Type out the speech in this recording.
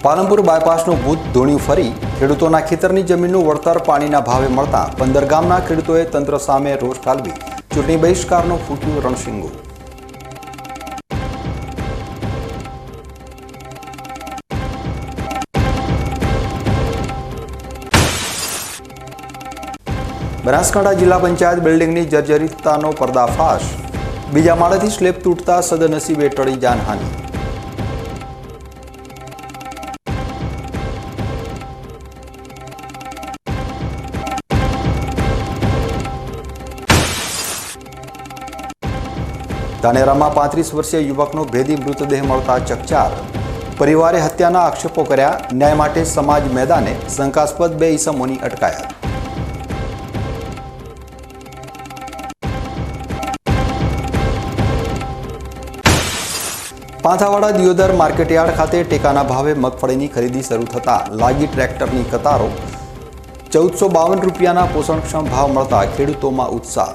પાલનપુર બાયપાસનું ભૂત ધૂણ્યું ફરી ખેડૂતોના ખેતરની જમીનનું વળતર પાણીના ભાવે મળતા 15 ગામના ખેડૂતોએ તંત્ર સામે રોષ ઠાલવી ચૂંટણી બહિષ્કારનો ફૂટ્યું રણશીંગું। બનાસકાંઠા જિલ્લા પંચાયત બિલ્ડિંગની જર્જરિતતાનો પર્દાફાશ। બીજા માળેથી સ્લેબ તૂટતા સદનસીબે ટળી જાનહાનિ। ધાનેરામાં 35 વર્ષીય યુવકનો ભેદી મૃતદેહ મળતા ચકચાર। પરિવારે હત્યાના આક્ષેપો કર્યા। ન્યાય માટે સમાજ મેદાને। શંકાસ્પદ 2 ઈસમોની અટકાયત। પાંથાવાડા દિયોદર માર્કેટયાર્ડ ખાતે ટેકાના ભાવે મગફળીની ખરીદી શરૂ થતાં લાગી ટ્રેક્ટરની કતારો। 1452 રૂપિયાના પોષણક્ષમ ભાવ મળતા ખેડૂતોમાં ઉત્સાહ।